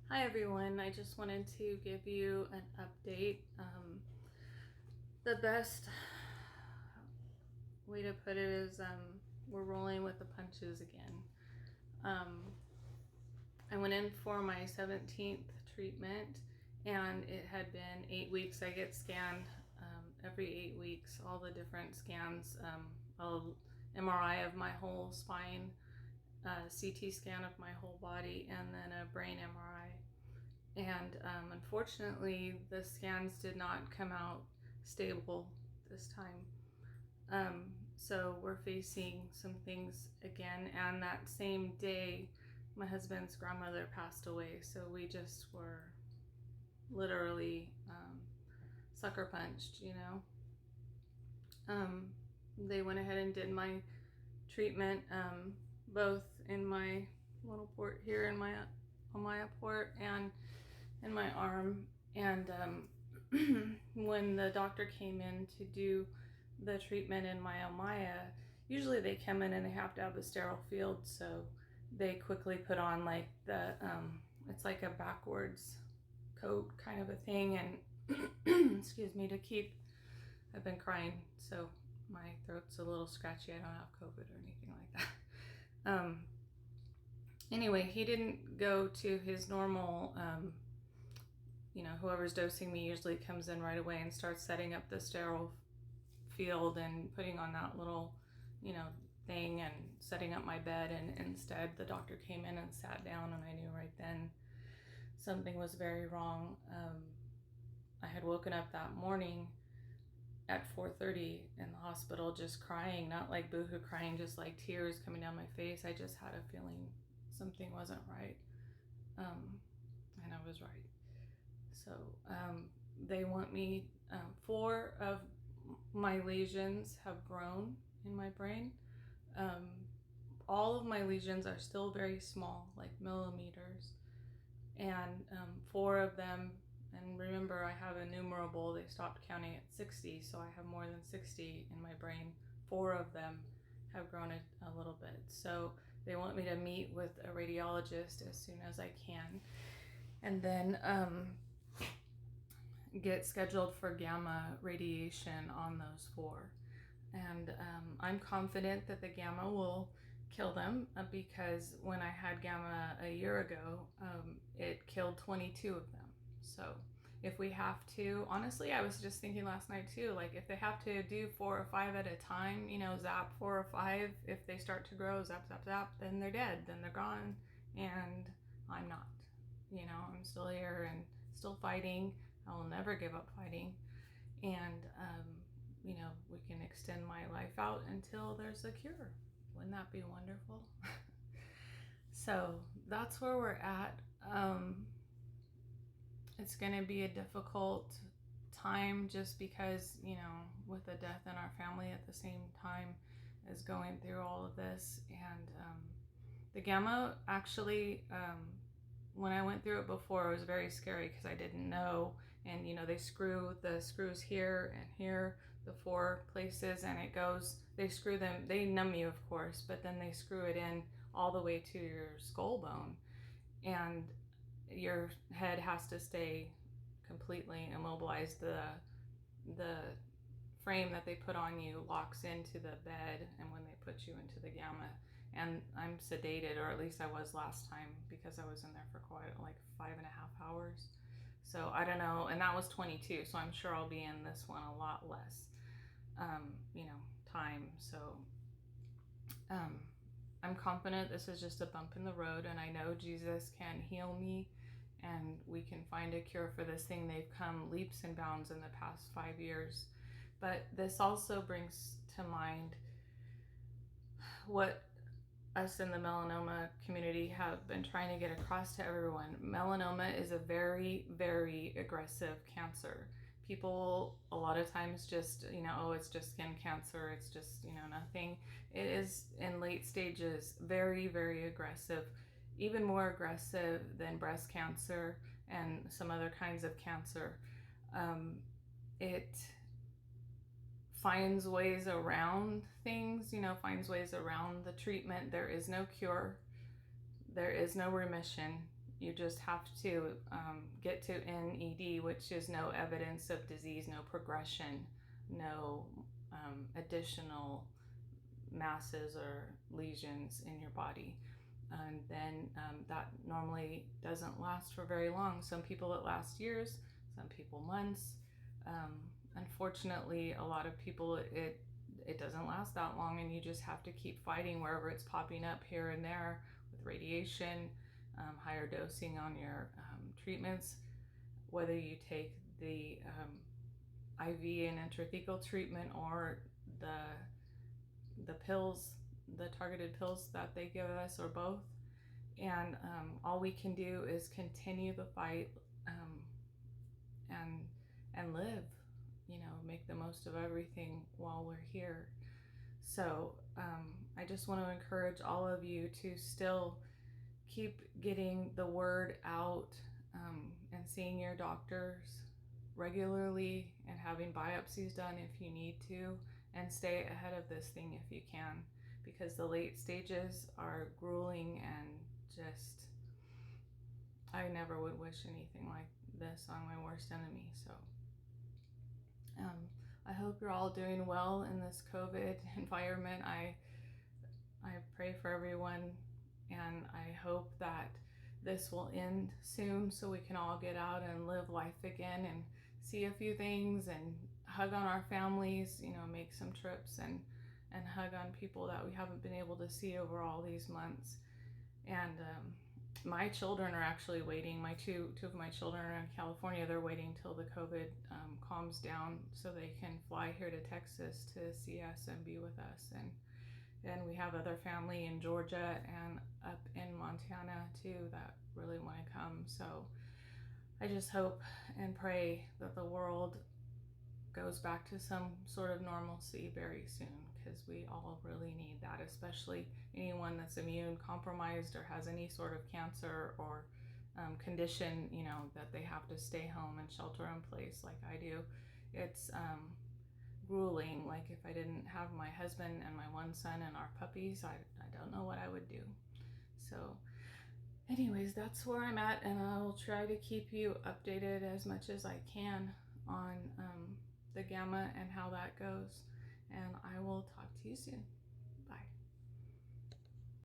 Hi everyone, I just wanted to give you an update. The best way to put it is we're rolling with the punches again. Um, I went in for my 17th treatment and it had been 8 weeks. I get scanned every 8 weeks, all the different scans, a MRI of my whole spine, a CT scan of my whole body, and then a brain MRI. And unfortunately, the scans did not come out stable this time. So we're facing some things again. And that same day, my husband's grandmother passed away. So we just were literally sucker punched, you know. They went ahead and did my treatment, both in my little port here, in my Ommaya port, and in my arm. And when the doctor came in to do the treatment in my Ommaya, usually they come in and they have to have a sterile field, so they quickly put on like the it's like a backwards coat kind of a thing, and excuse me, to keep, I've been crying, so my throat's a little scratchy. I don't have COVID or anything like that. Anyway, he didn't go to his normal, whoever's dosing me usually comes in right away and starts setting up the sterile field and putting on that little, thing and setting up my bed. And instead, the doctor came in and sat down, and I knew right then something was very wrong. I had woken up that morning at 4:30 in the hospital, just crying, not like boohoo crying, just like tears coming down my face. I just had a feeling something wasn't right, and I was right. So they want me, 4 of my lesions have grown in my brain. All of my lesions are still very small, like millimeters, and 4 of them, and remember I have innumerable, they stopped counting at 60, so I have more than 60 in my brain. 4 of them have grown a little bit. So they want me to meet with a radiologist as soon as I can, and then get scheduled for gamma radiation on those 4. And I'm confident that the gamma will kill them, because when I had gamma a year ago, it killed 22 of them. So if we have to, honestly, I was just thinking last night too, like if they have to do 4 or 5 at a time, zap 4 or 5, if they start to grow, zap, zap, zap, then they're dead, then they're gone, and I'm not. I'm still here and still fighting. I will never give up fighting. And we can extend my life out until there's a cure. Wouldn't that be wonderful? So that's where we're at. It's going to be a difficult time, just because, with a death in our family at the same time as going through all of this. And the gamma, actually, when I went through it before, it was very scary because I didn't know. And they screw the screws here and here, the 4 places, and it goes, they screw them, they numb you of course, but then they screw it in all the way to your skull bone, and your head has to stay completely immobilized. The frame that they put on you locks into the bed, and when they put you into the gamma, and I'm sedated, or at least I was last time, because I was in there for quite like 5.5 hours. So I don't know, and that was 22, so I'm sure I'll be in this one a lot less time. So I'm confident this is just a bump in the road, and I know Jesus can heal me, and we can find a cure for this thing. They've come leaps and bounds in the past 5 years. But this also brings to mind what us in the melanoma community have been trying to get across to everyone. Melanoma is a very, very aggressive cancer. People a lot of times just, oh, it's just skin cancer, it's just, nothing. It is in late stages very, very aggressive, even more aggressive than breast cancer and some other kinds of cancer. It finds ways around things, finds ways around the treatment. There is no cure. There is no remission. You just have to get to NED, which is no evidence of disease, no progression, no additional masses or lesions in your body. And then that normally doesn't last for very long. Some people it lasts years, some people months. Unfortunately, a lot of people it doesn't last that long, and you just have to keep fighting wherever it's popping up here and there with radiation, higher dosing on your treatments, whether you take the IV and intrathecal treatment or the pills, the targeted pills that they give us, or both. And all we can do is continue the fight, and live, make the most of everything while we're here. So I just want to encourage all of you to still keep getting the word out, and seeing your doctors regularly and having biopsies done if you need to, and stay ahead of this thing if you can, because the late stages are grueling, and just, I never would wish anything like this on my worst enemy. So I hope you're all doing well in this COVID environment. I pray for everyone, and I hope that this will end soon so we can all get out and live life again and see a few things and hug on our families, make some trips and hug on people that we haven't been able to see over all these months. And my children are actually waiting. My two of my children are in California. They're waiting till the COVID calms down so they can fly here to Texas to see us and be with us. And we have other family in Georgia and up in Montana too that really want to come. So I just hope and pray that the world goes back to some sort of normalcy very soon, because we all really need that, especially anyone that's immune compromised or has any sort of cancer or condition, that they have to stay home and shelter in place like I do. It's grueling. Like, if I didn't have my husband and my one son and our puppies, I don't know what I would do. So anyways, that's where I'm at, and I'll try to keep you updated as much as I can on the gamma and how that goes, and I will talk to you soon.